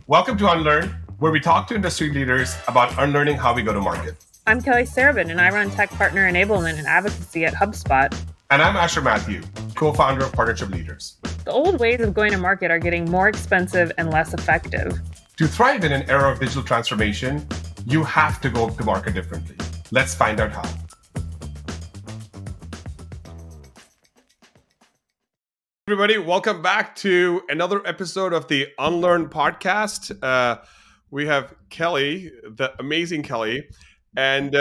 Welcome to Unlearn, where we talk to industry leaders about unlearning how we go to market. I'm Kelly Sarabin, and I run Tech Partner Enablement and Advocacy at HubSpot. And I'm Asher Matthew, co-founder of Partnership Leaders. The old ways of going to market are getting more expensive and less effective. To thrive in an era of digital transformation, you have to go to market differently. Let's find out how. Everybody, welcome back to another episode of the Unlearn Podcast. We have Kelly, the amazing Kelly, and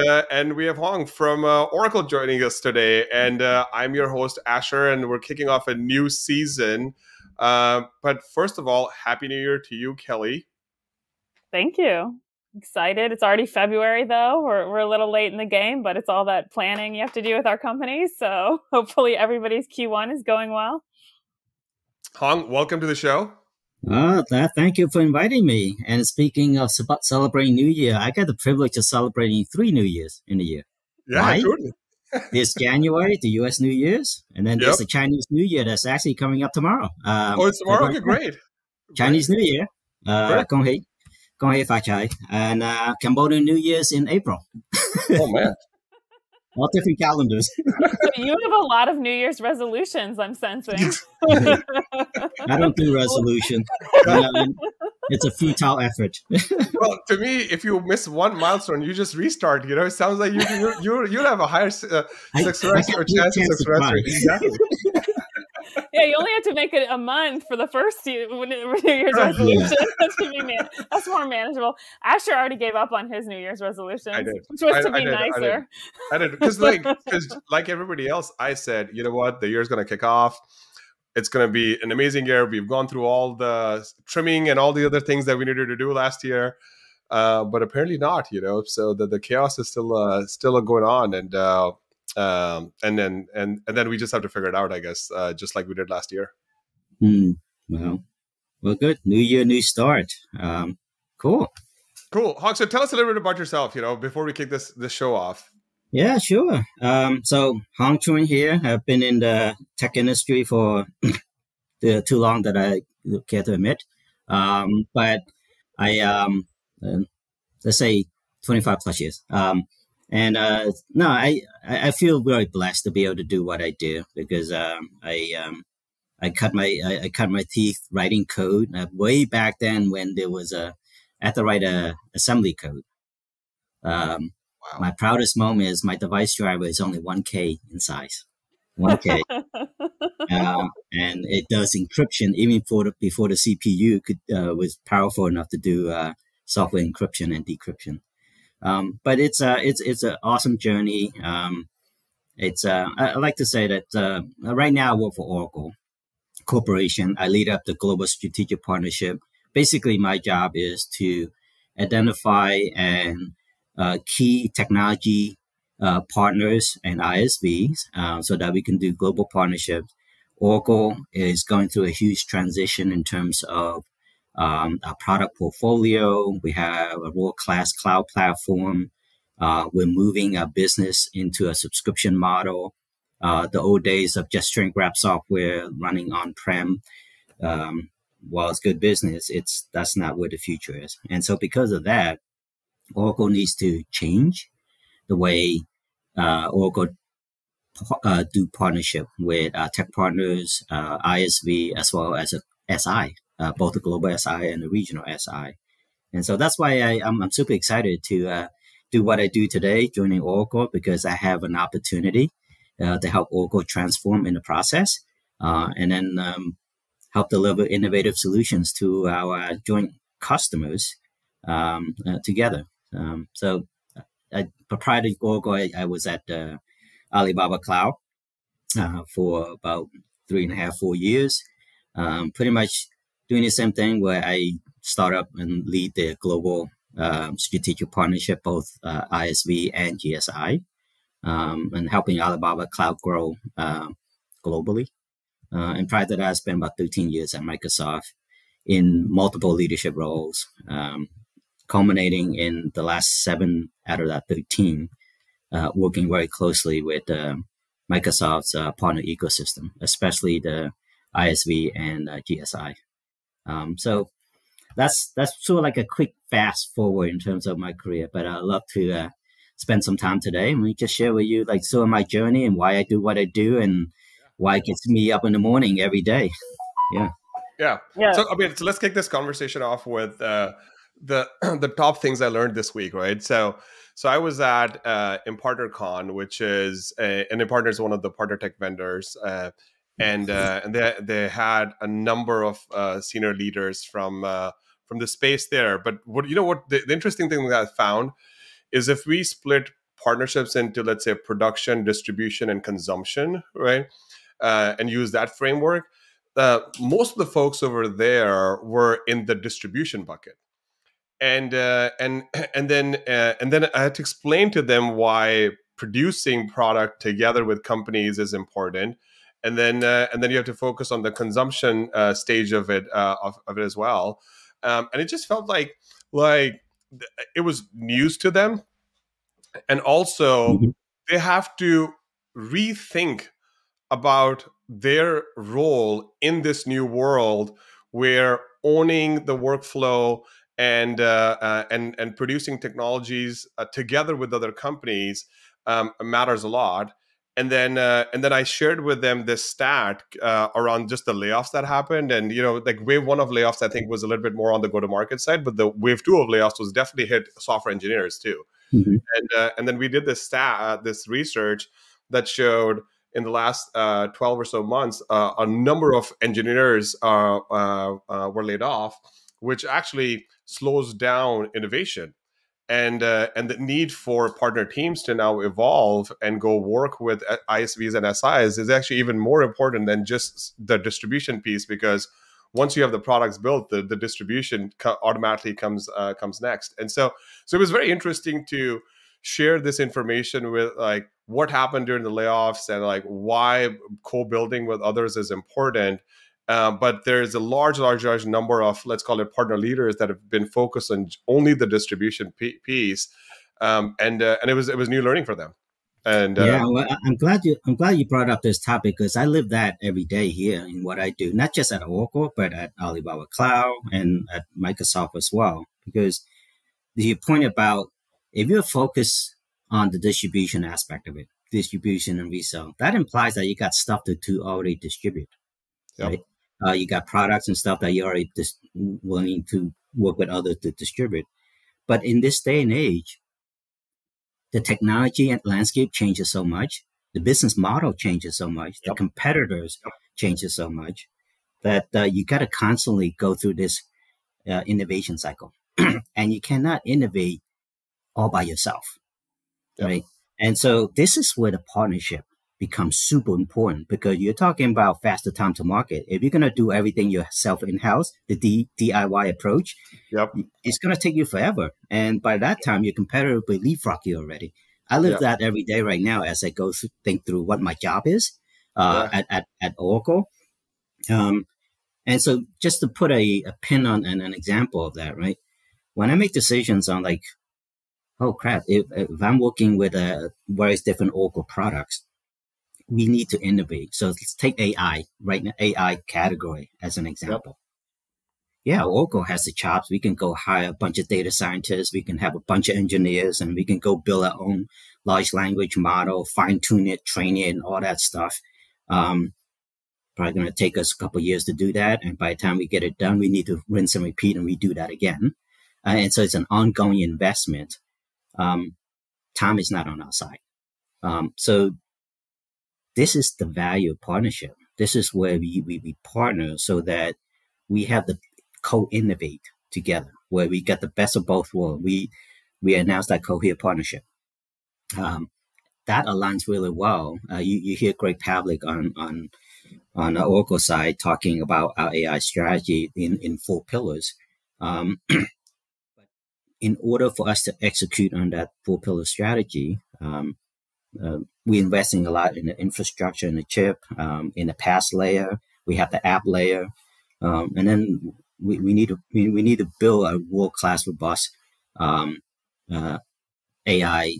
we have Hong from Oracle joining us today. And I'm your host, Asher, and we're kicking off a new season. But first of all, Happy New Year to you, Kelly. Thank you. Excited. It's already February, though. We're a little late in the game, but it's all that planning you have to do with our companies. So hopefully everybody's Q1 is going well. Hong, welcome to the show. Thank you for inviting me. And speaking of celebrating New Year, I got the privilege of celebrating 3 New Years in a year. Yeah, right? Totally. This January, the U.S. New Year's, and then there's the Chinese New Year that's actually coming up tomorrow. It's tomorrow? Okay, great. Chinese New Year. Gong hei fa chai. And Cambodian New Year's in April. Oh, man. All different calendars. So you have a lot of New Year's resolutions, I'm sensing. I don't do resolution. It's a futile effort. Well, to me, if you miss one milestone, you just restart. You know, it sounds like you'll have a higher success rate or chance of success rate. Exactly. Yeah, you only have to make it a month for the first New Year's resolution. That's more manageable. Asher already gave up on his New Year's resolution, which was to be nicer. I did because like everybody else, I said, you know what, the year's going to kick off. It's going to be an amazing year. We've gone through all the trimming and all the other things that we needed to do last year, but apparently not. You know, so the chaos is still going on, and then we just have to figure it out, I guess, just like we did last year. Well, good. New year, new start. Cool. Hong, so tell us a little bit about yourself, you know, before we kick this show off. Yeah, sure. So Hong Choing here. I've been in the tech industry for too long that I care to admit. But I, let's say 25 plus years. I feel very blessed to be able to do what I do because I cut my teeth writing code way back then when there was I had to write a assembly code. Wow. My proudest moment is my device driver is only 1K in size, 1K, and it does encryption even before the CPU was powerful enough to do software encryption and decryption. But it's an awesome journey. I like to say that right now I work for Oracle Corporation. I lead up the global strategic partnership. Basically, my job is to identify and key technology partners and ISVs so that we can do global partnerships. Oracle is going through a huge transition in terms of our product portfolio. We have a world-class cloud platform. We're moving our business into a subscription model. The old days of just shrink wrap software running on-prem, while it's good business, that's not where the future is. And so because of that, Oracle needs to change the way Oracle do partnership with tech partners, ISV, as well as a SI. Both the global SI and the regional SI. And so that's why I'm super excited to do what I do today, joining Oracle, because I have an opportunity to help Oracle transform in the process and then help deliver innovative solutions to our joint customers together. So prior to Oracle, I was at Alibaba Cloud for about 3.5, 4 years, pretty much doing the same thing where I start up and lead the global strategic partnership, both ISV and GSI, and helping Alibaba Cloud grow globally. And prior to that, I spent about 13 years at Microsoft in multiple leadership roles, culminating in the last 7 out of that 13, working very closely with Microsoft's partner ecosystem, especially the ISV and GSI. So that's sort of like a quick fast forward in terms of my career. But I'd love to spend some time today and we just share with you like sort of my journey and why I do what I do and why it gets me up in the morning every day. Yeah. Yeah. So I mean, so let's kick this conversation off with the the top things I learned this week, right? So I was at ImpartnerCon, which is and Impartner is one of the partner tech vendors, and they had a number of senior leaders from the space there. But what the interesting thing that I found is if we split partnerships into, let's say, production, distribution, and consumption, right, and use that framework. Most of the folks over there were in the distribution bucket, and then I had to explain to them why producing product together with companies is important, and then you have to focus on the consumption stage of it as well, and it just felt like it was news to them, and also they have to rethink about their role in this new world where owning the workflow and producing technologies together with other companies matters a lot. And then I shared with them this stat around just the layoffs that happened. And like wave one of layoffs, I think, was a little bit more on the go-to-market side, but the wave two of layoffs was definitely hit software engineers too. And then we did this research that showed in the last 12 or so months, a number of engineers were laid off, which actually slows down innovation. And the need for partner teams to now evolve and go work with ISVs and SIs is actually even more important than just the distribution piece, because once you have the products built, the distribution automatically comes next. And so it was very interesting to share this information with like what happened during the layoffs and like why co-building with others is important. But there's a large number of, let's call it, partner leaders that have been focused on only the distribution piece, and it was new learning for them. And well, I'm glad you brought up this topic because I live that every day here in what I do, not just at Oracle, but at Alibaba Cloud and at Microsoft as well. Because your point about if you're focused on the distribution aspect of it, distribution and resale, that implies that you got stuff to already distribute, right? You got products and stuff that you're already willing to work with others to distribute. But in this day and age, the technology and landscape changes so much, the business model changes so much, the competitors changes so much that you got to constantly go through this innovation cycle. And you cannot innovate all by yourself, right? And so this is where the partnership becomes super important, because you're talking about faster time to market. If you're going to do everything yourself in-house, the DIY approach, it's going to take you forever. And by that time, your competitor will leapfrog you already. I live that every day right now as I go think through what my job is at Oracle. And so just to put a pin on an example of that, right? When I make decisions on like, oh crap, if I'm working with various different Oracle products, we need to innovate. So let's take AI, right now, AI category as an example. Oracle has the chops. We can go hire a bunch of data scientists. We can have a bunch of engineers, and we can go build our own large language model, fine tune it, train it, and all that stuff. Probably going to take us a couple of years to do that. And by the time we get it done, we need to rinse and repeat and redo that again. And so it's an ongoing investment. Time is not on our side. So this is the value of partnership. This is where we partner so that we have the co-innovate together, where we get the best of both worlds. We announced that Cohere partnership. That aligns really well. You hear Greg Pavlik on the Oracle side talking about our AI strategy in 4 pillars. In order for us to execute on that 4-pillar strategy, we're investing a lot in the infrastructure, in the chip, in the PaaS layer. We have the app layer, and then we need to build a world-class, robust AI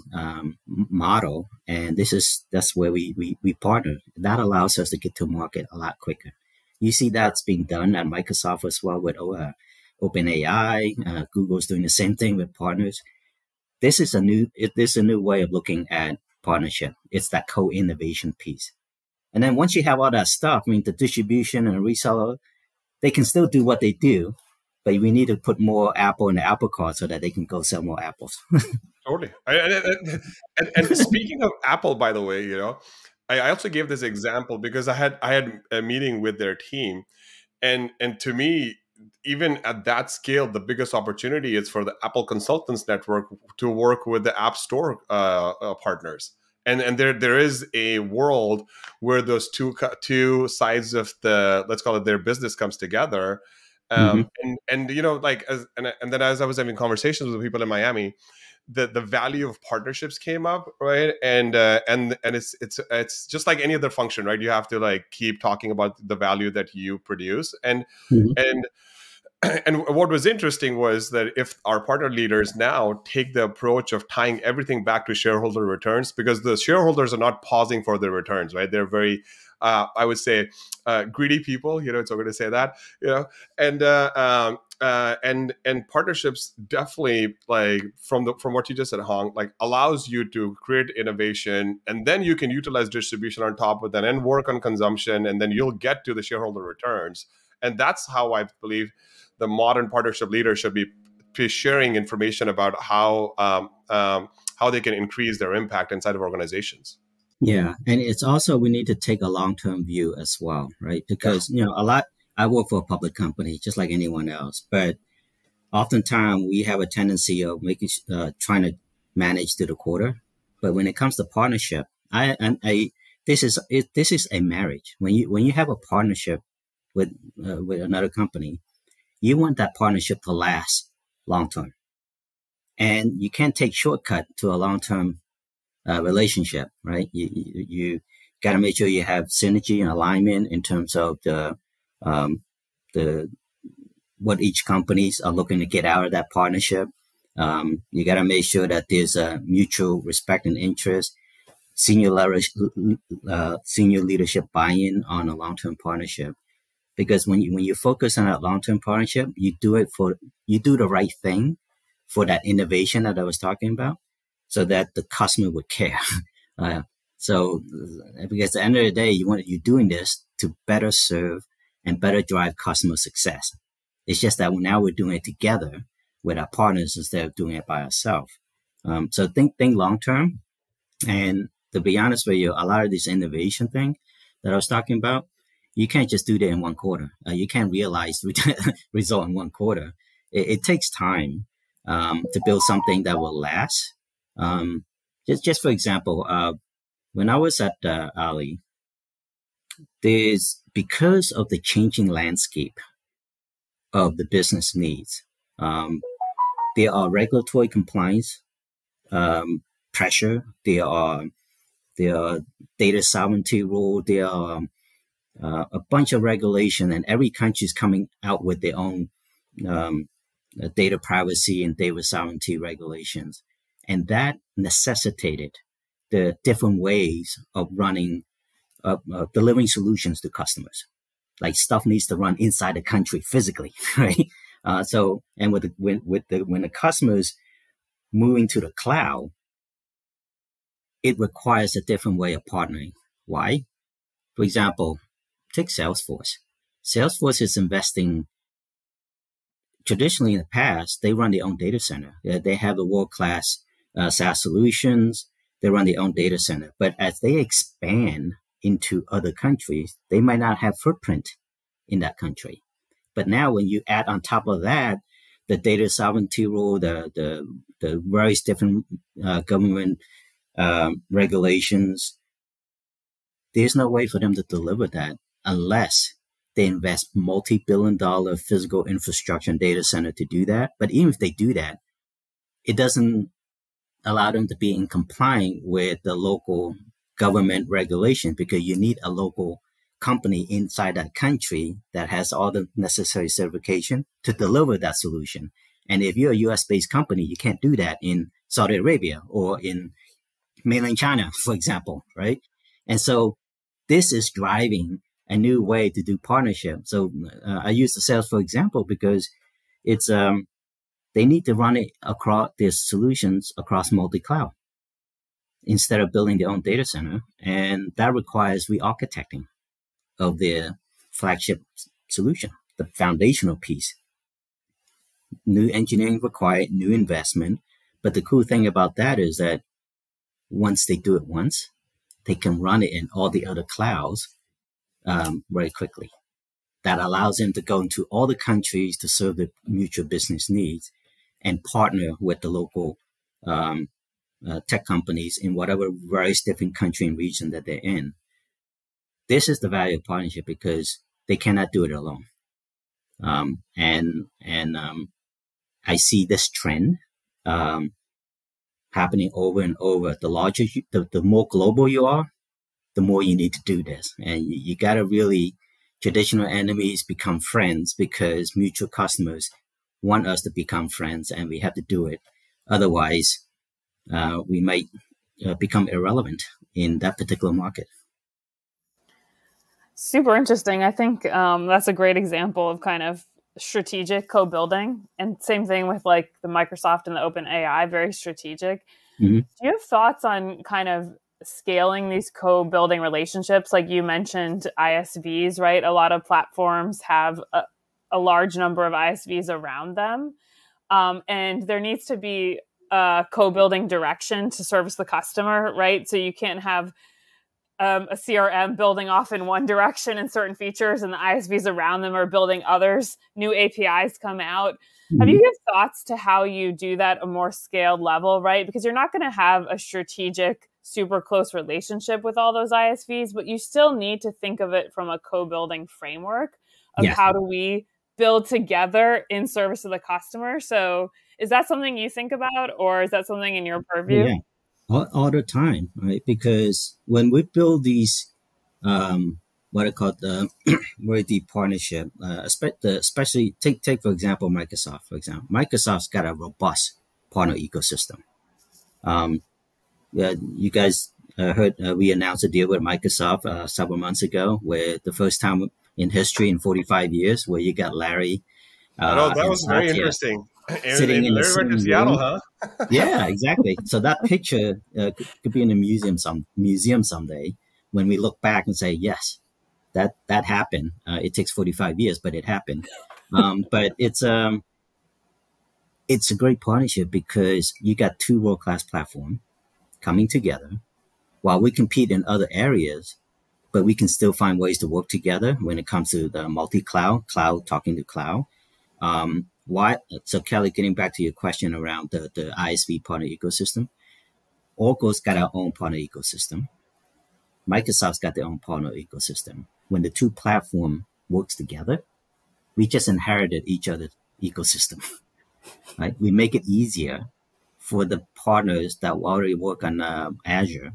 model, and that's where we partner. That allows us to get to market a lot quicker. You see that's being done at Microsoft as well with OpenAI, Google's doing the same thing with partners. This is a new way of looking at partnership. It's that co-innovation piece. And then once you have all that stuff, I mean, the distribution and the reseller, they can still do what they do, but we need to put more apple in the apple cart so that they can go sell more apples. Totally. And speaking of Apple, by the way, I also gave this example because I had a meeting with their team, and to me, even at that scale, the biggest opportunity is for the Apple Consultants Network to work with the App Store partners. And there is a world where those two sides of the, let's call it, their business comes together. And then as I was having conversations with people in Miami, the value of partnerships came up, right? And it's just like any other function, right? You have to like keep talking about the value that you produce, and what was interesting was that if our partner leaders now take the approach of tying everything back to shareholder returns, because the shareholders are not pausing for their returns, right? They're very, I would say, greedy people. It's okay to say that. And partnerships definitely, like from what you just said, Hong, like allows you to create innovation, and then you can utilize distribution on top of that and work on consumption, and then you'll get to the shareholder returns. And that's how I believe the modern partnership leader should be sharing information about how they can increase their impact inside of organizations. Yeah, and it's also, we need to take a long-term view as well, right? Because I work for a public company just like anyone else, but oftentimes we have a tendency of trying to manage to the quarter. But when it comes to partnership, this is a marriage. When you have a partnership with another company, you want that partnership to last long term, and you can't take shortcut to a long term relationship, right? You got to make sure you have synergy and alignment in terms of the what each companies are looking to get out of that partnership. You got to make sure that there's a mutual respect and interest, senior leadership buy-in on a long term partnership. Because when you focus on that long-term partnership, you do the right thing for that innovation that I was talking about, so that the customer would care. So because at the end of the day, you're doing this to better serve and better drive customer success. It's just that now we're doing it together with our partners instead of doing it by ourselves. So think long-term. And to be honest with you, a lot of this innovation thing that I was talking about, you can't just do that in one quarter. You can't realize result in one quarter. It takes time to build something that will last. Just for example, when I was at Ali, because of the changing landscape of the business needs, there are regulatory compliance pressure. There are data sovereignty rule. There are a bunch of regulation, and every country is coming out with their own data privacy and data sovereignty regulations. And that necessitated the different ways of delivering solutions to customers. Like stuff needs to run inside the country physically, right? When the customer's moving to the cloud, it requires a different way of partnering. Why? For example, take Salesforce. Salesforce is investing. Traditionally, in the past, they run their own data center. They have the world-class SaaS solutions. They run their own data center. But as they expand into other countries, they might not have footprint in that country. But now, when you add on top of that the data sovereignty rule, the various different government regulations, there's no way for them to deliver that unless they invest multi-billion-dollar physical infrastructure and data center to do that. But even if they do that, it doesn't allow them to be in compliance with the local government regulation, because you need a local company inside that country that has all the necessary certification to deliver that solution. And if you're a US-based company, you can't do that in Saudi Arabia or in mainland China, for example, right? And so this is driving a new way to do partnership. So I use the Salesforce example because It's they need to run it across their solutions across multi-cloud instead of building their own data center. And that requires re-architecting of their flagship solution, the foundational piece. New engineering required, new investment. But the cool thing about that is that once they do it once, they can run it in all the other clouds very quickly. That allows them to go into all the countries to serve the mutual business needs and partner with the local tech companies in whatever various different country and region that they're in. This is the value of partnership because they cannot do it alone. I see this trend happening over and over. The larger, the more global you are, the more you need to do this. And you got to really, traditional enemies become friends because mutual customers want us to become friends, and we have to do it. Otherwise, we might become irrelevant in that particular market. Super interesting. I think that's a great example of kind of strategic co-building, and same thing with like the Microsoft and the OpenAI, very strategic. Mm-hmm. Do you have thoughts on kind of scaling these co-building relationships? Like you mentioned ISVs, right? A lot of platforms have a large number of ISVs around them. And there needs to be a co-building direction to service the customer, right? So you can't have a CRM building off in one direction in certain features and the ISVs around them are building others. New APIs come out. Mm-hmm. Have you given thoughts to how you do that at a more scaled level, right? Because you're not going to have a strategic, super close relationship with all those ISVs, but you still need to think of it from a co-building framework of how do we build together in service of the customer. So is that something you think about, or is that something in your purview? Yeah. All the time, right? Because when we build these, what I call the very deep partnership, especially take for example Microsoft. For example, Microsoft's got a robust partner ecosystem. You guys heard we announced a deal with Microsoft several months ago, where the first time in history in 45 years, where you got Larry. That was very interesting. Sitting in Larry went to Seattle, huh? Yeah, exactly. So that picture could be in a museum someday when we look back and say, yes, that happened. It takes 45 years, but it happened. But it's a great partnership because you got two world-class platforms coming together while we compete in other areas, but we can still find ways to work together when it comes to the multi-cloud, cloud talking to cloud. So Kelly, getting back to your question around the ISV partner ecosystem, Oracle's got our own partner ecosystem. Microsoft's got their own partner ecosystem. When the two platforms works together, we just inherited each other's ecosystem, right? We make it easier for the partners that already work on Azure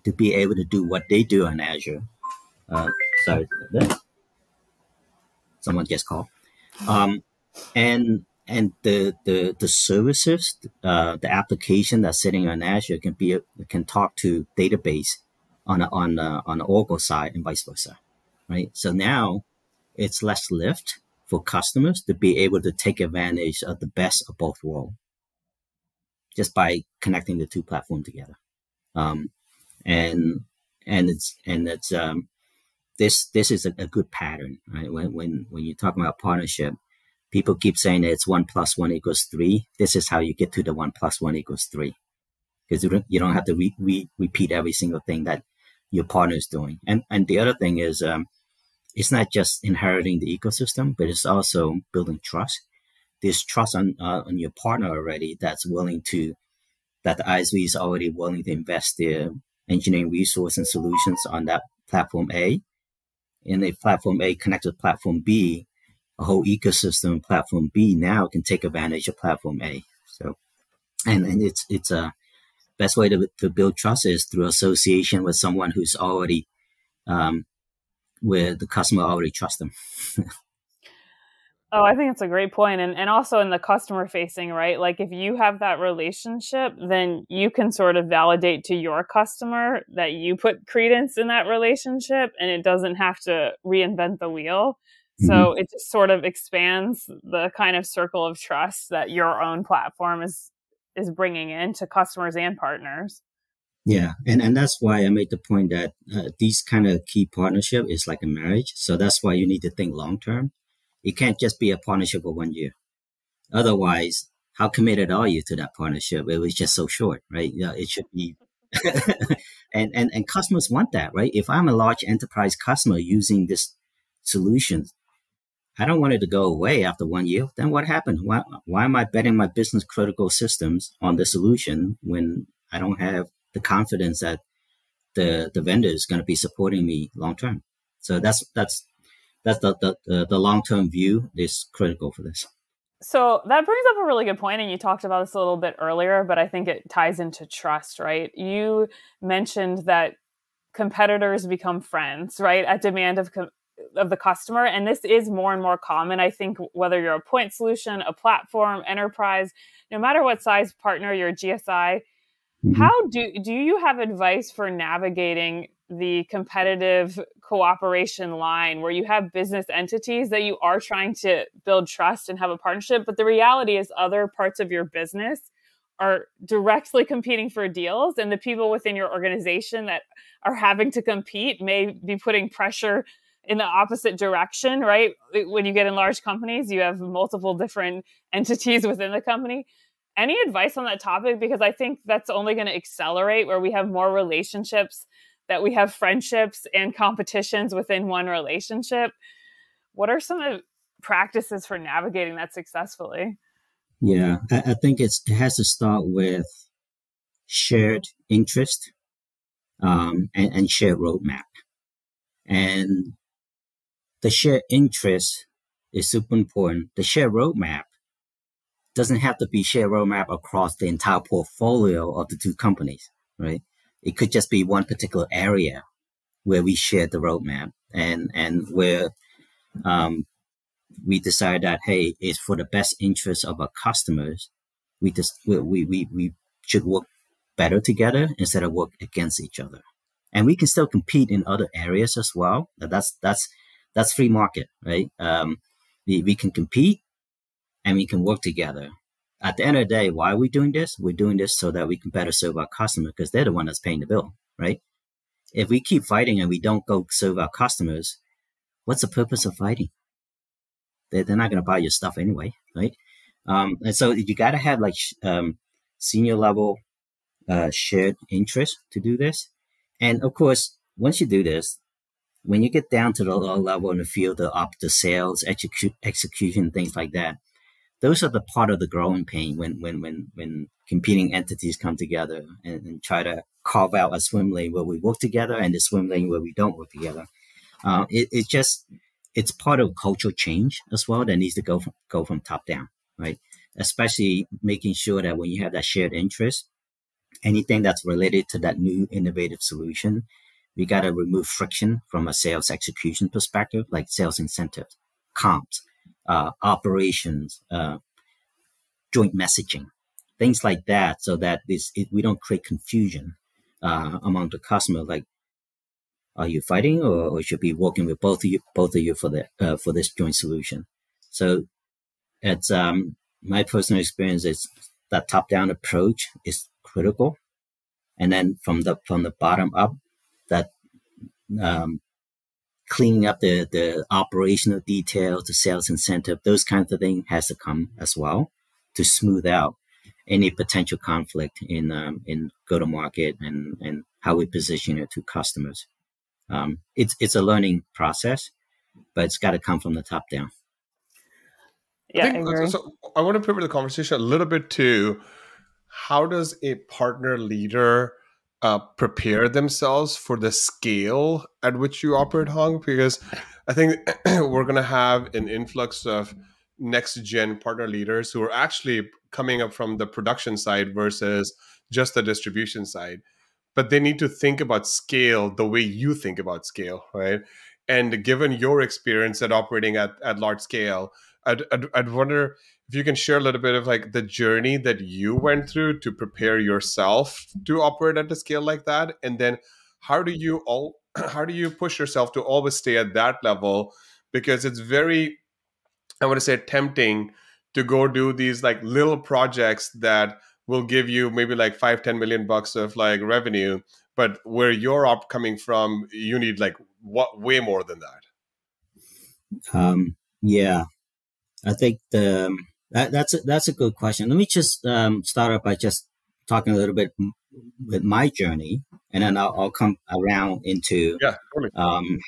to be able to do what they do on Azure. Sorry, someone just called. And the services, the application that's sitting on Azure can talk to database on the Oracle side and vice versa, right? So now it's less lift for customers to be able to take advantage of the best of both worlds just by connecting the two platforms together. This is a good pattern, right? When you talk about partnership, people keep saying that it's 1 + 1 = 3. This is how you get to the 1 + 1 = 3, because you don't have to repeat every single thing that your partner is doing. And the other thing is, it's not just inheriting the ecosystem, but it's also building trust. There's trust on your partner already that the ISV is already willing to invest their engineering resource and solutions on that platform A. And if platform A connects with platform B, a whole ecosystem platform B now can take advantage of platform A. So, and it's a best way to build trust is through association with someone who's already, where the customer already trusts them. Oh, I think that's a great point. And also in the customer facing, right? Like if you have that relationship, then you can sort of validate to your customer that you put credence in that relationship and it doesn't have to reinvent the wheel. So it just sort of expands the kind of circle of trust that your own platform is bringing in to customers and partners. Yeah. And that's why I made the point that these kind of key partnership is like a marriage. So that's why you need to think long term. It can't just be a partnership for 1 year. Otherwise, how committed are you to that partnership? It was just so short, right? Yeah, it should be. and customers want that, right? If I'm a large enterprise customer using this solution, I don't want it to go away after 1 year. Then what happened? Why am I betting my business critical systems on the solution when I don't have the confidence that the vendor is going to be supporting me long term? So that's the long term view is critical for this. So that brings up a really good point, and you talked about this a little bit earlier, but I think it ties into trust, right? You mentioned that competitors become friends, right, at demand of the customer, and this is more and more common. I think whether you're a point solution, a platform, enterprise, no matter what size partner, you're a GSI, how do you have advice for navigating the competitive cooperation line where you have business entities that you are trying to build trust and have a partnership, but the reality is other parts of your business are directly competing for deals, and the people within your organization that are having to compete may be putting pressure in the opposite direction, right? When you get in large companies, you have multiple different entities within the company. Any advice on that topic? Because I think that's only going to accelerate where we have more relationships, that we have friendships and competitions within one relationship. What are some of the practices for navigating that successfully? Yeah, I think it has to start with shared interest and shared roadmap. And the shared interest is super important. The shared roadmap doesn't have to be shared roadmap across the entire portfolio of the two companies, right? It could just be one particular area where we share the roadmap and where we decide that, hey, it's for the best interest of our customers. We should work better together instead of work against each other. And we can still compete in other areas as well. That's free market, right? We can compete and we can work together. At the end of the day, why are we doing this? We're doing this so that we can better serve our customer because they're the one that's paying the bill, right? If we keep fighting and we don't go serve our customers, what's the purpose of fighting? They're not going to buy your stuff anyway, right? And so you got to have like senior level shared interest to do this. And of course, once you do this, when you get down to the lower level in the field, the sales, execution, things like that, those are the part of the growing pain when competing entities come together and try to carve out a swim lane where we work together and the swim lane where we don't work together. It's part of cultural change as well that needs to go from top down, right? Especially making sure that when you have that shared interest, anything that's related to that new innovative solution, we got to remove friction from a sales execution perspective, like sales incentives, comps, operations, joint messaging, things like that, so that we don't create confusion among the customer. Like, are you fighting, or should be working with both of you for this joint solution? So, it's my personal experience is that top-down approach is critical, and then from the bottom up, that cleaning up the operational details, the sales incentive, those kinds of things has to come as well to smooth out any potential conflict in go-to-market and how we position it to customers. It's a learning process, but it's got to come from the top down. Yeah, I agree. So I want to pivot the conversation a little bit to how does a partner leader prepare themselves for the scale at which you operate, Hong? Because I think we're going to have an influx of next gen partner leaders who are actually coming up from the production side versus just the distribution side. But they need to think about scale the way you think about scale, right? And given your experience at operating at large scale, I'd wonder if you can share a little bit of like the journey that you went through to prepare yourself to operate at a scale like that, and then how do you push yourself to always stay at that level, because it's very, I want to say, tempting to go do these like little projects that will give you maybe like 5-10 million bucks of like revenue, but where you're coming from, you need like way more than that. Yeah, I think that's a good question. Let me just start off by just talking a little bit with my journey, and then I'll come around into Totally.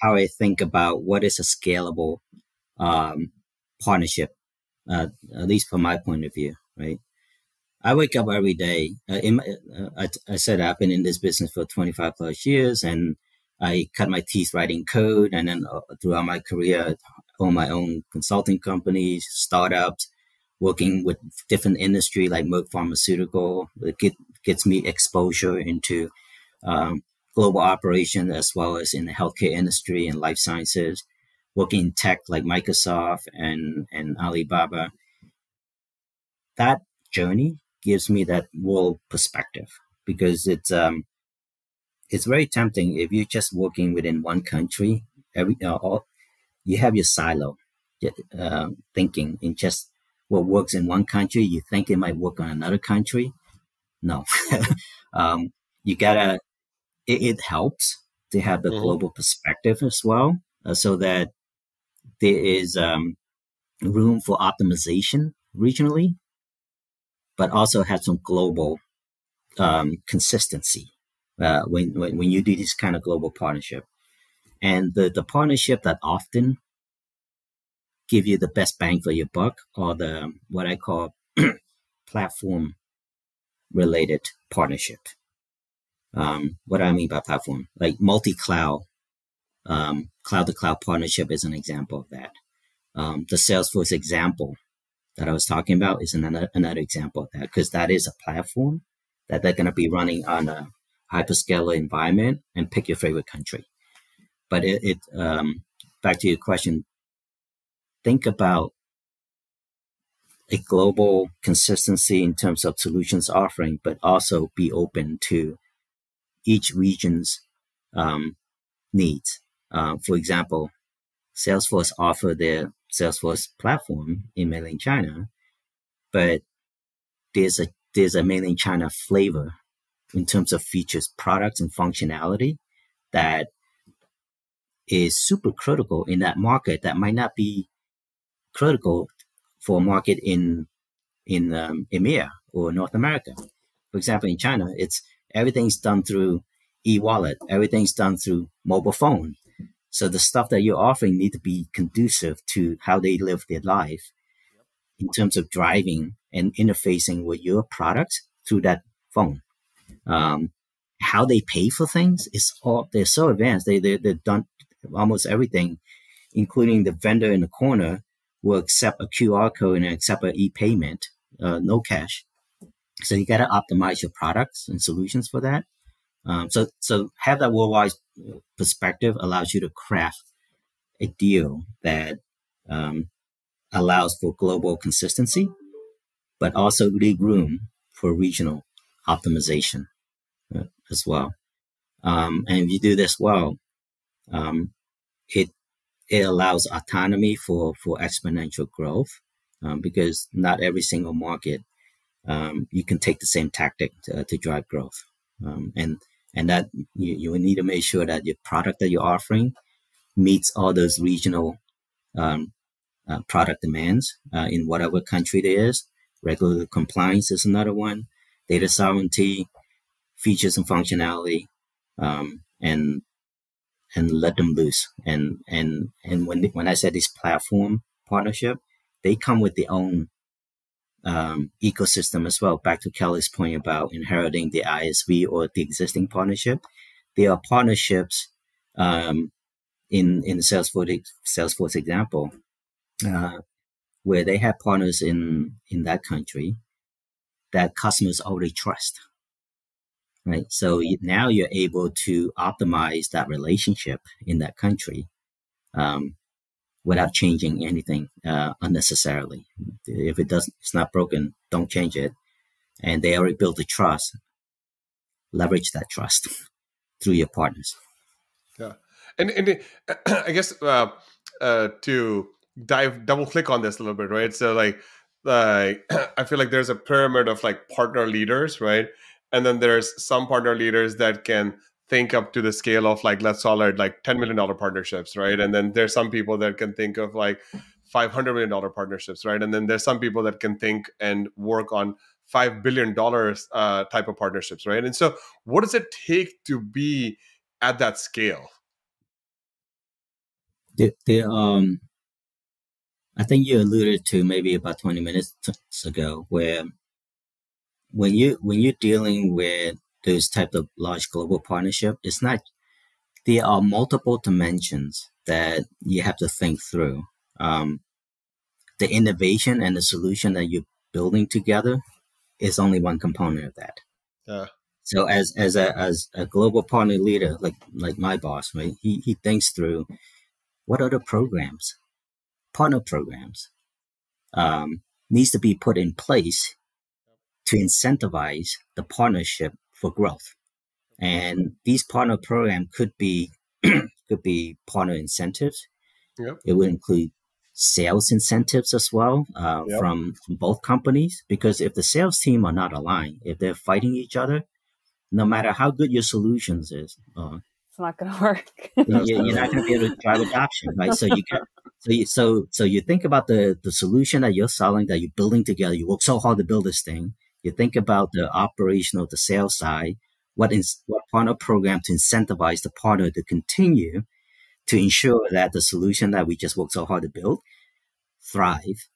How I think about what is a scalable partnership, at least from my point of view, right? I wake up every day. I said I've been in this business for 25 plus years, and I cut my teeth writing code. And then throughout my career, I own my own consulting companies, startups, working with different industry like Merck Pharmaceutical. It gets me exposure into global operation as well as in the healthcare industry and life sciences, working in tech like Microsoft and Alibaba. That journey gives me that world perspective, because it's very tempting if you're just working within one country. You have your silo thinking in just what works in one country. You think it might work on another country. No, you gotta. It helps to have the global perspective as well, so that there is room for optimization regionally, but also have some global consistency when you do this kind of global partnership. And the partnership that often give you the best bang for your buck are the what I call platform related partnership. What do I mean by platform? Like multi-cloud, cloud-to-cloud partnership is an example of that. The Salesforce example that I was talking about is another example of that, because that is a platform that they're going to be running on a hyperscaler environment, and pick your favorite country. But back to your question, think about a global consistency in terms of solutions offering, but also be open to each region's needs. For example, Salesforce offer their Salesforce platform in mainland China, but there's a mainland China flavor in terms of features, products, and functionality that is super critical in that market that might not be critical for a market in EMEA or North America. For example, in China, everything's done through e-wallet, everything's done through mobile phone. So the stuff that you're offering need to be conducive to how they live their life in terms of driving and interfacing with your products through that phone. How they pay for things they're so advanced. They've done almost everything, including the vendor in the corner will accept a QR code and accept an e-payment, no cash. So you got to optimize your products and solutions for that. So have that worldwide perspective allows you to craft a deal that allows for global consistency, but also leave room for regional optimization as well. And if you do this well, it allows autonomy for exponential growth, because not every single market you can take the same tactic to drive growth. And that you need to make sure that your product that you're offering meets all those regional product demands in whatever country there is. Regulatory compliance is another one. Data sovereignty, features and functionality, and let them loose. And when I said this platform partnership, they come with their own ecosystem as well. Back to Kelly's point about inheriting the ISV or the existing partnership, there are partnerships in the Salesforce example where they have partners in that country that customers already trust. Right. So now you're able to optimize that relationship in that country without changing anything unnecessarily. If it's not broken, don't change it. And they already built the trust. Leverage that trust through your partners. Yeah. And I guess to double click on this a little bit, right? So like I feel like there's a pyramid of like partner leaders, right? And then there's some partner leaders that can think up to the scale of like, let's call it like $10 million partnerships, right? And then there's some people that can think of like $500 million partnerships, right? And then there's some people that can think and work on $5 billion type of partnerships, right? And so what does it take to be at that scale? I think you alluded to maybe about 20 minutes ago, where when you're dealing with those type of large global partnership, there are multiple dimensions that you have to think through. The innovation and the solution that you're building together is only one component of that. Yeah. So as a global partner leader, like my boss, right? He thinks through what other partner programs needs to be put in place to incentivize the partnership for growth. And these partner programs could be partner incentives. Yep. It would include sales incentives as well from both companies, because if the sales team are not aligned, if they're fighting each other, no matter how good your solutions is, it's not going to work. You're not going to be able to drive adoption, right? So you think about the solution that you're selling, that you're building together. You work so hard to build this thing. You think about the operational, the sales side, what partner program to incentivize the partner to continue to ensure that the solution that we just worked so hard to build thrive,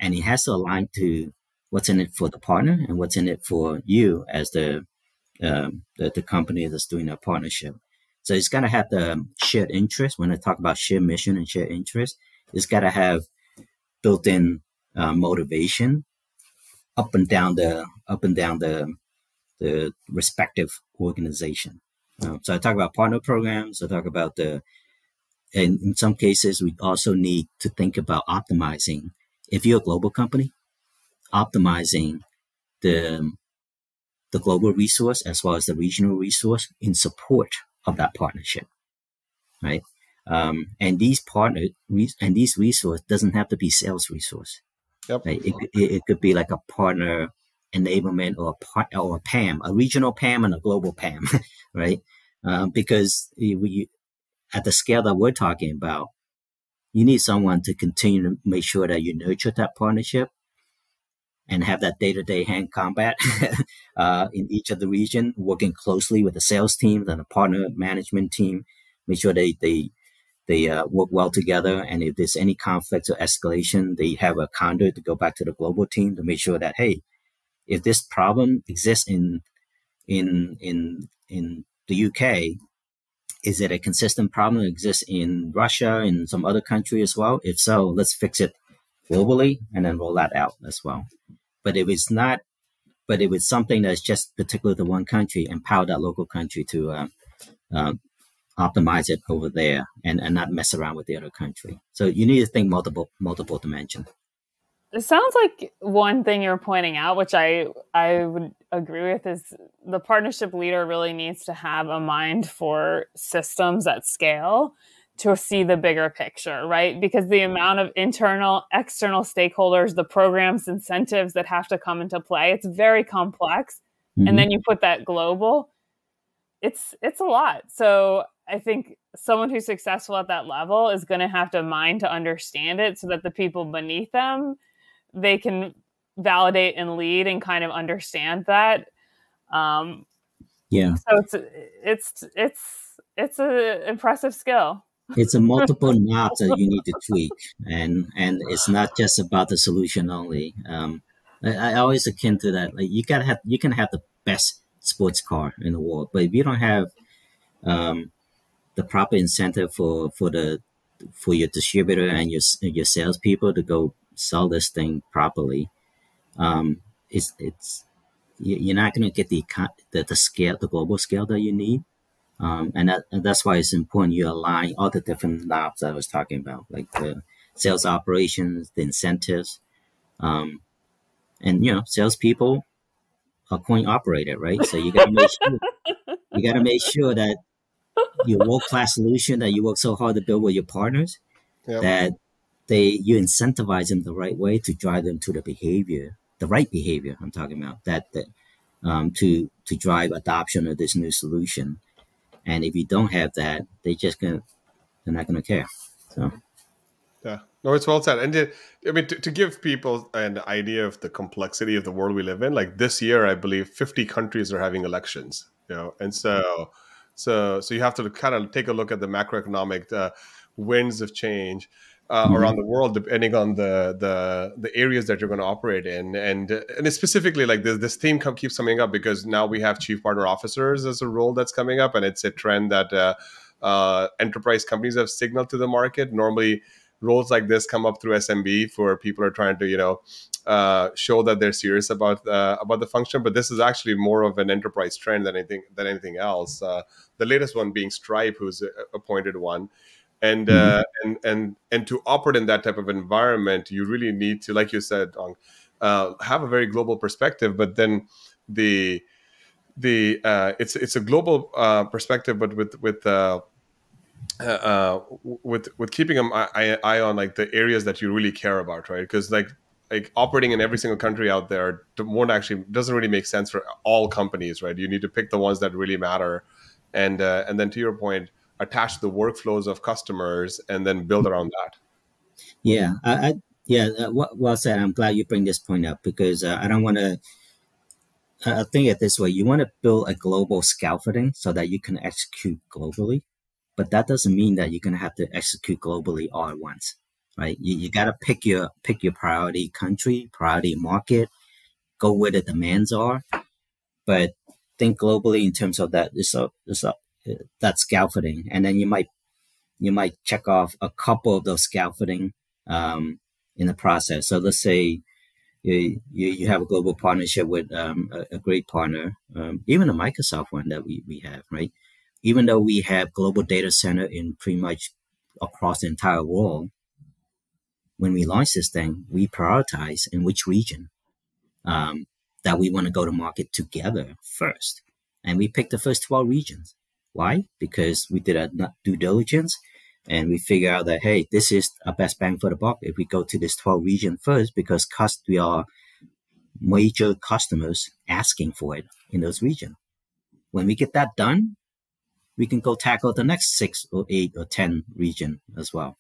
and it has to align to what's in it for the partner and what's in it for you as the company that's doing a partnership. So it's got to have the shared interest. When I talk about shared mission and shared interest, it's got to have built-in motivation up and down the respective organization. So I talk about partner programs. I talk about and in some cases, we also need to think about optimizing. If you're a global company, optimizing the global resource as well as the regional resource in support of that partnership, right? And these resource doesn't have to be sales resource. Yep. Right? It could be like a partner enablement or a PAM, a regional PAM and a global PAM, right? Because at the scale that we're talking about, you need someone to continue to make sure that you nurture that partnership and have that day-to-day hand combat in each of the region, working closely with the sales team and the partner management team, make sure they work well together. And if there's any conflict or escalation, they have a conduit to go back to the global team to make sure that, hey, if this problem exists in the UK, is it a consistent problem that exists in Russia and some other country as well? If so, let's fix it globally and then roll that out as well. But if it's something that's just particular to one country, empower that local country to optimize it over there and not mess around with the other country. So you need to think multiple dimensions. It sounds like one thing you're pointing out, which I would agree with, is the partnership leader really needs to have a mind for systems at scale to see the bigger picture, right? Because the amount of internal, external stakeholders, the programs, incentives that have to come into play, it's very complex. Mm-hmm. And then you put that global, it's a lot. So I think someone who's successful at that level is going to have to mind to understand it so that the people beneath them, they can validate and lead and kind of understand that. Yeah. So it's an impressive skill. It's a multiple knobs that you need to tweak, and it's not just about the solution only. I always akin to that. Like you can have the best sports car in the world, but if you don't have the proper incentive for your distributor and your salespeople to go sell this thing properly, you're not going to get the scale, the global scale that you need. And that's why it's important you align all the different knobs I was talking about, like the sales operations, the incentives, and salespeople are coin operated, right? So you got to make sure that your world-class solution that you work so hard to build with your partners that you incentivize them the right way to drive them to the right behavior. I'm talking about to drive adoption of this new solution. And if you don't have that, they're not gonna care. So. Yeah, no, it's well said. And I mean, to give people an idea of the complexity of the world we live in, like this year, I believe 50 countries are having elections. And so you have to kind of take a look at the macroeconomic winds of change around the world, depending on the areas that you're going to operate in, and it's specifically like this theme keeps coming up because now we have chief partner officers as a role that's coming up, and it's a trend that enterprise companies have signaled to the market. Normally, roles like this come up through SMB for people who are trying to show that they're serious about the function, but this is actually more of an enterprise trend than anything else. The latest one being Stripe, who's appointed one, and to operate in that type of environment, you really need to, like you said, have a very global perspective. But then it's a global perspective, but with keeping an eye on like the areas that you really care about, right? Because like operating in every single country out there doesn't really make sense for all companies, right? You need to pick the ones that really matter, and then to your point, attach the workflows of customers and then build around that. Yeah, well said. I'm glad you bring this point up because I don't want to. I think it this way: you want to build a global scaffolding so that you can execute globally. But that doesn't mean that you're going to have to execute globally all at once, right? You got to pick your priority country, priority market, go where the demands are, but think globally in terms of that scaffolding, and then you might check off a couple of those scaffolding in the process. So let's say you have a global partnership with a great partner, even a Microsoft one that we have, right? Even though we have global data center in pretty much across the entire world, when we launch this thing, we prioritize in which region that we want to go to market together first. And we picked the first 12 regions. Why? Because we did a due diligence and we figure out that, hey, this is a best bang for the buck if we go to this 12 region first because we are major customers asking for it in those regions. When we get that done, we can go tackle the next 6 or 8 or 10 region as well.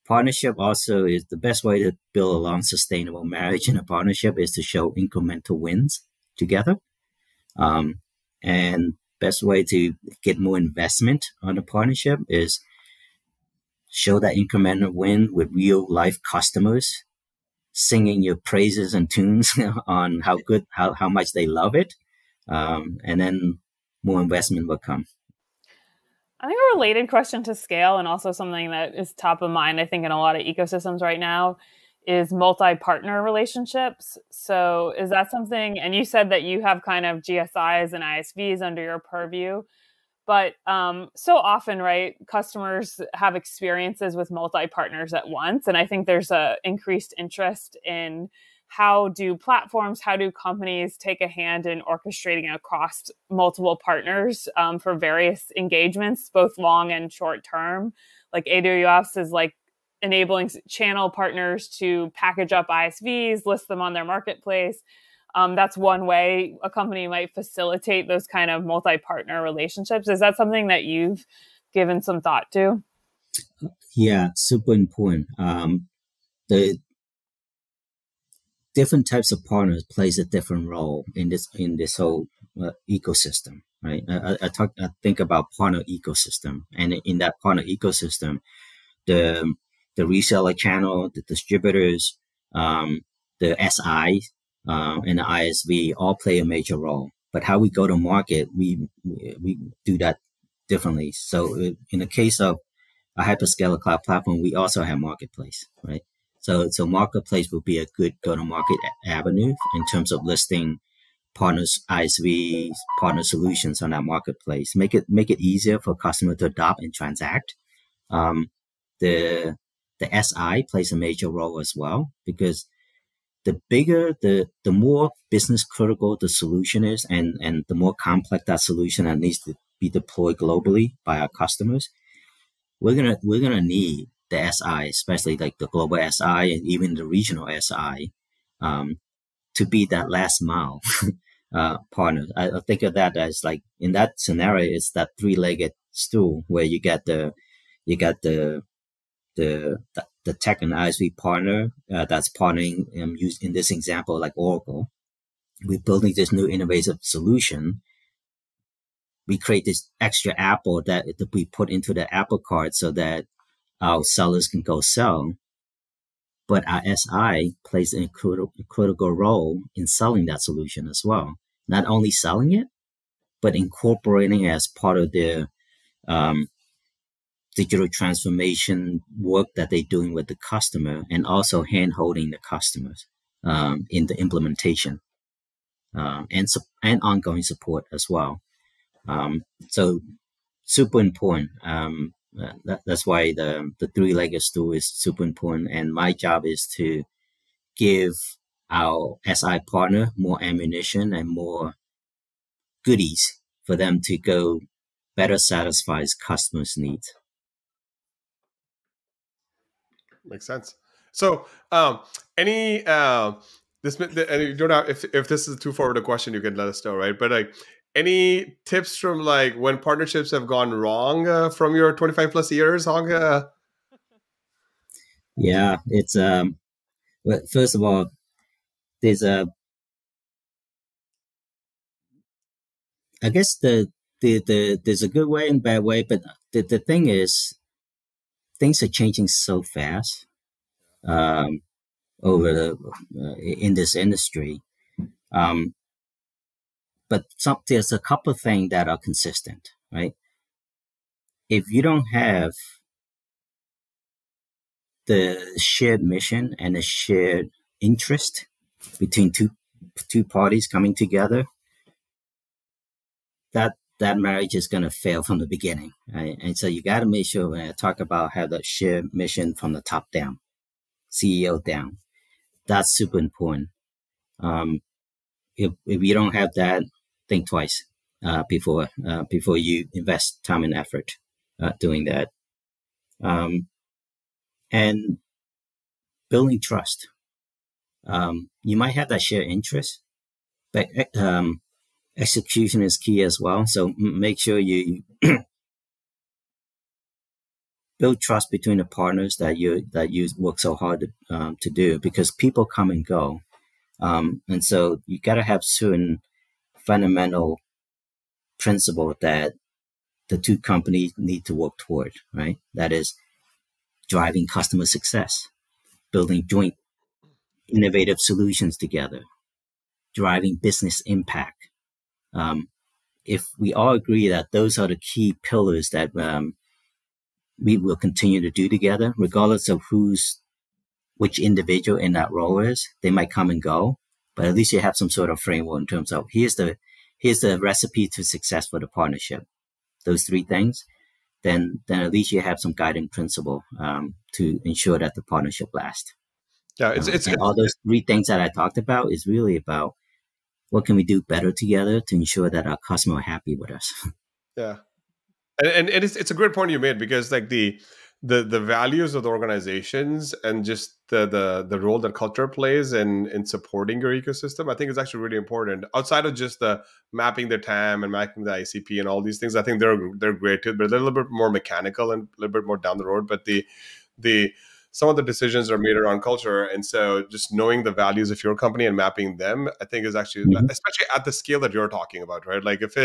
Partnership also is the best way to build a long sustainable marriage in a partnership is to show incremental wins together. And best way to get more investment on a partnership is show that incremental win with real life customers singing your praises and tunes on how much they love it. And then more investment will come. I think a related question to scale and also something that is top of mind, I think, in a lot of ecosystems right now is multi-partner relationships. So is that something, and you said that you have kind of GSIs and ISVs under your purview, but so often, right, customers have experiences with multi-partners at once. And I think there's a increased interest in how do companies take a hand in orchestrating across multiple partners for various engagements, both long and short term? Like AWS is like enabling channel partners to package up ISVs, list them on their marketplace. That's one way a company might facilitate those kind of multi-partner relationships. Is that something that you've given some thought to? Yeah, super important. The different types of partners plays a different role in this whole ecosystem, right? I think about partner ecosystem, and in that partner ecosystem, the reseller channel, the distributors, the SI, and the ISV all play a major role. But how we go to market, we do that differently. So in the case of a hyperscaler cloud platform, we also have marketplace, right? So marketplace would be a good go-to-market avenue in terms of listing partners, ISVs, partner solutions on that marketplace. Make it easier for customer to adopt and transact. The SI plays a major role as well because the more business critical the solution is, and the more complex that solution that needs to be deployed globally by our customers, we're gonna need the SI, especially like the global SI and even the regional SI, to be that last mile partner. I think of that as like in that scenario, it's that three-legged stool where you got the tech and ISV partner that's partnering. Used in this example, like Oracle, we're building this new innovative solution. We create this extra apple that we put into the Apple cart so that our sellers can go sell. But our SI plays a critical role in selling that solution as well. Not only selling it, but incorporating it as part of their digital transformation work that they're doing with the customer, and also hand-holding the customers in the implementation and ongoing support as well. So super important. That's why the three-legged stool is super important. And my job is to give our SI partner more ammunition and more goodies for them to go better satisfy customers' needs. Makes sense. So, any this and you don't have, if this is too forward a question, you can let us know, right? But like, any tips from like when partnerships have gone wrong from your 25 plus years, Hong? Yeah, it's well, first of all, there's I guess there's a good way and bad way, but the thing is, things are changing so fast over in this industry. But there's a couple of things that are consistent, right? If you don't have the shared mission and a shared interest between two parties coming together, that marriage is going to fail from the beginning, right? And so you got to make sure, when I talk about have that shared mission from the top down, CEO down, that's super important. If you don't have that, think twice before you invest time and effort doing that. And building trust. You might have that shared interest, but execution is key as well. So make sure you build trust between the partners that you work so hard to do, because people come and go. And so you got to have certain fundamental principle that the two companies need to work toward, right? That is driving customer success, building joint innovative solutions together, driving business impact. If we all agree that those are the key pillars that we will continue to do together, regardless of which individual in that role is, they might come and go, but at least you have some sort of framework in terms of here's the recipe to success for the partnership. Those three things, then at least you have some guiding principle to ensure that the partnership lasts. Yeah, it's all those three things that I talked about is really about what can we do better together to ensure that our customers are happy with us. Yeah, and it's a great point you made, because like the values of the organizations and just the role that culture plays in supporting your ecosystem, I think is actually really important. Outside of just the mapping the TAM and mapping the ICP and all these things, I think they're great too, but they're a little bit more mechanical and a little bit more down the road. But the some of the decisions are made around culture, and so just knowing the values of your company and mapping them, I think is actually, especially at the scale that you're talking about, right? Like if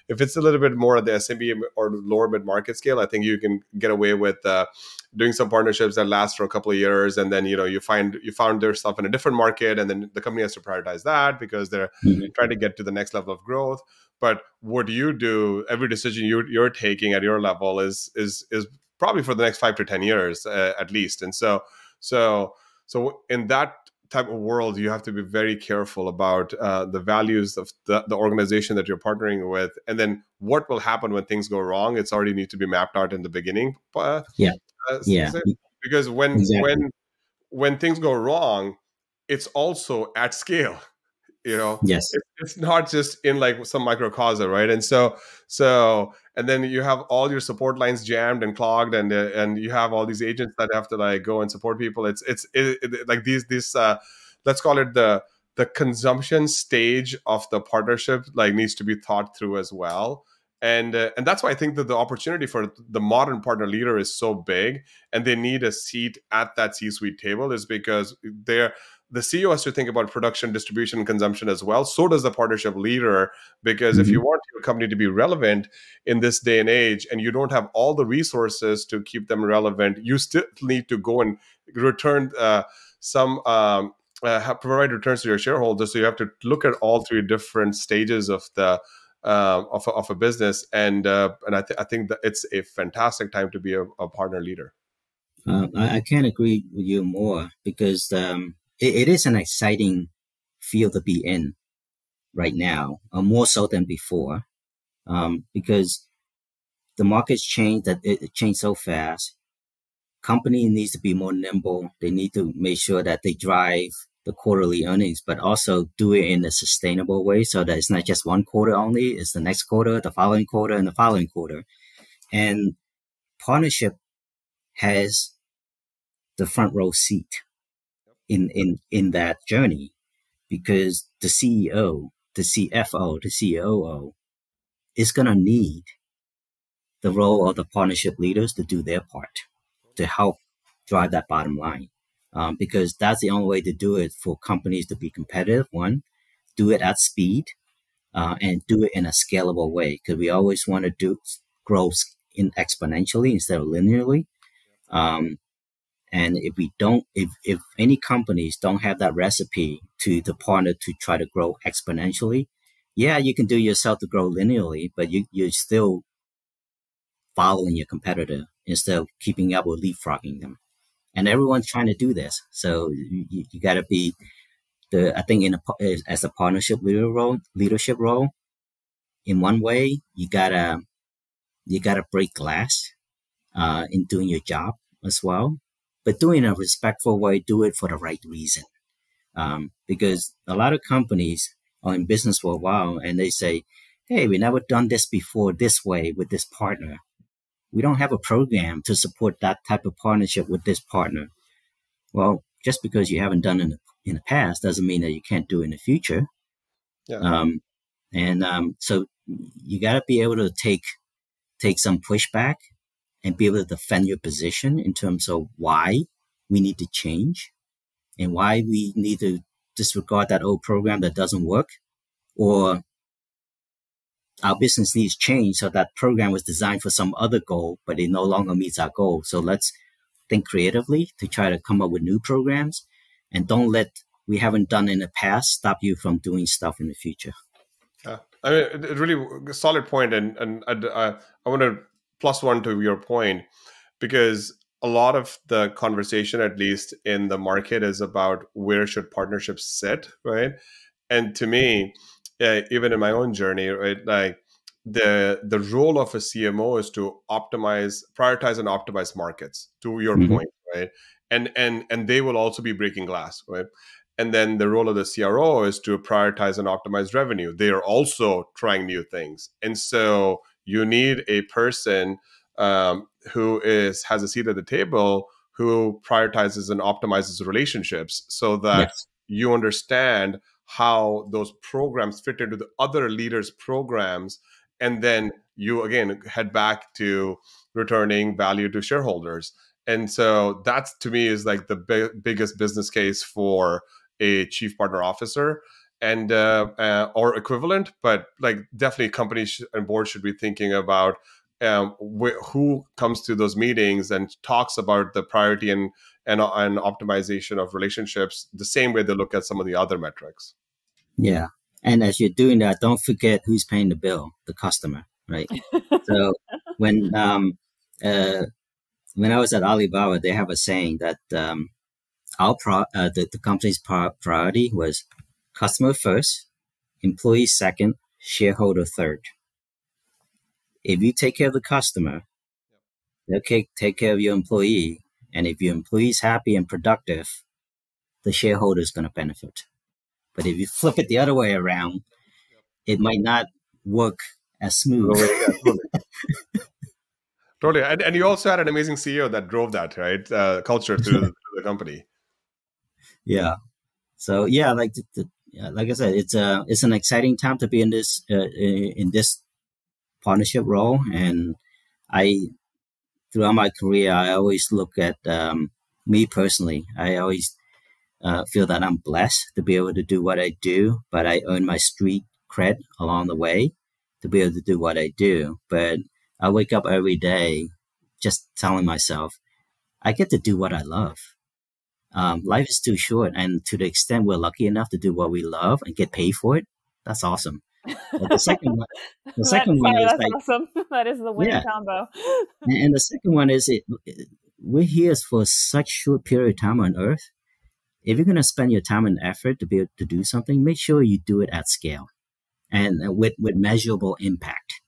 it's a little bit more at the SMB or lower mid market scale, I think you can get away with doing some partnerships that last for a couple of years, and then you found yourself in a different market, and then the company has to prioritize that because they're trying to get to the next level of growth. But what you do, every decision you're taking at your level is probably for the next 5 to 10 years at least. And so in that type of world, you have to be very careful about the values of the organization that you're partnering with, and then what will happen when things go wrong. It's already need to be mapped out in the beginning. Because when things go wrong, it's also at scale. You know, Yes. it's not just in like some microcosm, right? And and then you have all your support lines jammed and clogged, and you have all these agents that have to like go and support people. Like these let's call it the consumption stage of the partnership like needs to be thought through as well. And that's why I think that the opportunity for the modern partner leader is so big, and they need a seat at that C-suite table, is because the CEO has to think about production, distribution, and consumption as well. So does the partnership leader, because if you want your company to be relevant in this day and age, and you don't have all the resources to keep them relevant, you still need to go and return provide returns to your shareholders. So you have to look at all three different stages of the of a business, and I think that it's a fantastic time to be a partner leader. I can't agree with you more, because it is an exciting field to be in right now, more so than before, because the market's changed. That it changed so fast. Company needs to be more nimble. They need to make sure that they drive the quarterly earnings, but also do it in a sustainable way, so that it's not just one quarter only. It's the next quarter, the following quarter, and the following quarter. And partnership has the front row seat in that journey, because the CEO, the CFO, the COO is going to need the role of the partnership leaders to do their part to help drive that bottom line. Because that's the only way to do it for companies to be competitive. One, do it at speed, and do it in a scalable way, because we always want to grow in exponentially instead of linearly. And if any companies don't have that recipe to the partner to try to grow exponentially, yeah, you can do yourself to grow linearly, but you're still following your competitor instead of keeping up or leapfrogging them. And everyone's trying to do this. So you got to be I think as a partnership leadership role, in one way, you gotta break glass, in doing your job as well, but do it in a respectful way. Do it for the right reason. Because a lot of companies are in business for a while, and they say, hey, we never done this before this way with this partner. We don't have a program to support that type of partnership with this partner. Well, just because you haven't done it in the past doesn't mean that you can't do it in the future. Yeah. So you got to be able to take some pushback and be able to defend your position in terms of why we need to change and why we need to disregard that old program that doesn't work, or our business needs change, so that program was designed for some other goal, but it no longer meets our goal. So let's think creatively to try to come up with new programs, and don't let we haven't done in the past stop you from doing stuff in the future. Yeah, I mean, a really solid point, and I want to plus one to your point, because a lot of the conversation, at least in the market, is about where should partnerships sit, right? And to me, even in my own journey, right, like the role of a CMO is to prioritize and optimize markets, to your point, right? And they will also be breaking glass, right? And then the role of the CRO is to prioritize and optimize revenue. They are also trying new things. And so you need a person who has a seat at the table, who prioritizes and optimizes relationships, so that you understand how those programs fit into the other leaders' programs. And then you, again, head back to returning value to shareholders. And so that's, to me, is like the biggest business case for a chief partner officer, and or equivalent. But like, definitely companies and boards should be thinking about who comes to those meetings and talks about the priority and optimization of relationships the same way they look at some of the other metrics. Yeah. And as you're doing that, don't forget who's paying the bill, the customer, right? So when I was at Alibaba, they have a saying that the company's priority was customer first, employee second, shareholder third. If you take care of the customer, they'll take care of your employee. And if your employee is happy and productive, the shareholder is going to benefit. But if you flip it the other way around, it might not work as smooth. Totally. And you also had an amazing CEO that drove that, right? Culture through the company. Yeah. So yeah, like like I said, it's an exciting time to be in this partnership role. And throughout my career, I always look at me personally. I always feel that I'm blessed to be able to do what I do, but I earn my street cred along the way to be able to do what I do. But I wake up every day just telling myself, I get to do what I love. Life is too short, and to the extent we're lucky enough to do what we love and get paid for it, that's awesome. But the second one is like, awesome. That is the winning combo. And the second one is we're here for such short period of time on Earth. If you're going to spend your time and effort to be able to do something, make sure you do it at scale and with measurable impact.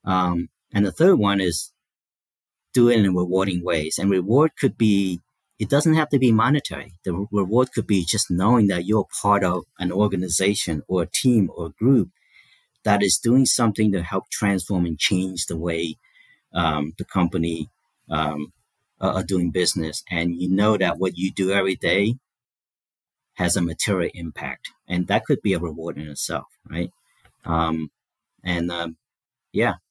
And the third one is do it in rewarding ways. And reward could be, it doesn't have to be monetary. The reward could be just knowing that you're part of an organization or a team or a group that is doing something to help transform and change the way the company are doing business. And you know that what you do every day has a material impact. And that could be a reward in itself, right?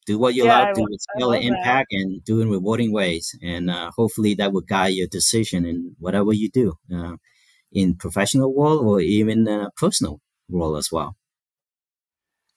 Do what you love, do with scale and impact, and do in rewarding ways. And hopefully that will guide your decision in whatever you do, in professional world or even personal role as well.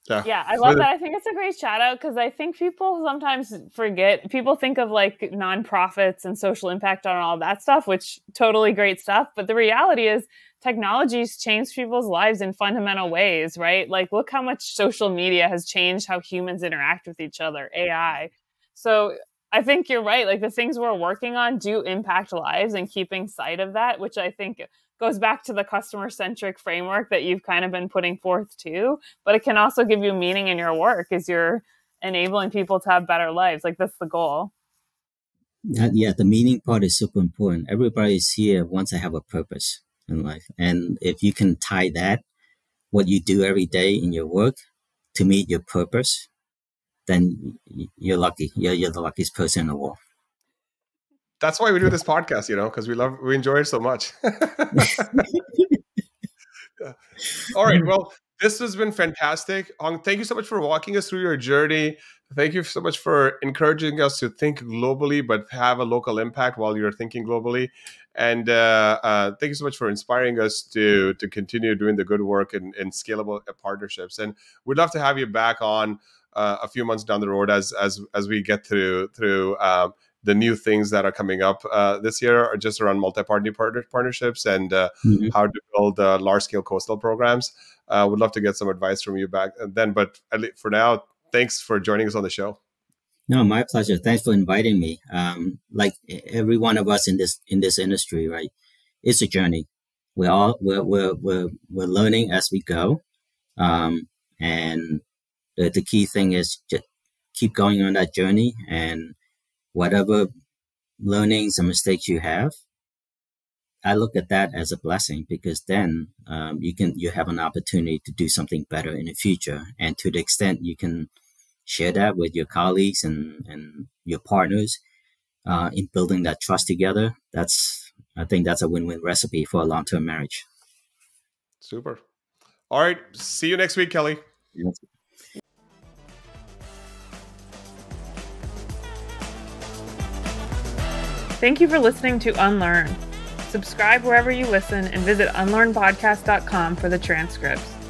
Yeah, I love that. I think it's a great shout out because I think people sometimes forget. People think of like nonprofits and social impact on all that stuff, which totally great stuff. But the reality is technology's changed people's lives in fundamental ways, right? Like look how much social media has changed how humans interact with each other, AI. So I think you're right. Like the things we're working on do impact lives, and keeping sight of that, which I think goes back to the customer-centric framework that you've kind of been putting forth too. But it can also give you meaning in your work as you're enabling people to have better lives. Like that's the goal. Yeah, the meaning part is super important. Everybody's here wants to have a purpose in life. And if you can tie that, what you do every day in your work to meet your purpose, then you're lucky. You're the luckiest person in the world. That's why we do this podcast, because we enjoy it so much. All right. Well, this has been fantastic. Hong, thank you so much for walking us through your journey. Thank you so much for encouraging us to think globally, but have a local impact while you're thinking globally. And thank you so much for inspiring us to continue doing the good work in scalable partnerships. And we'd love to have you back on a few months down the road as we get through the new things that are coming up this year, are just around multi-party partnerships and how to build large-scale coastal programs. Would love to get some advice from you back then. But for now, thanks for joining us on the show. No, my pleasure. Thanks for inviting me. Like every one of us in this industry, right? It's a journey. We're learning as we go, and the key thing is just keep going on that journey, and whatever learnings and mistakes you have, I look at that as a blessing, because then you have an opportunity to do something better in the future. And to the extent you can share that with your colleagues and your partners in building that trust together, I think that's a win-win recipe for a long-term marriage. Super. All right. See you next week, Kelly. Yes. Thank you for listening to Unlearn. Subscribe wherever you listen and visit unlearnpodcast.com for the transcripts.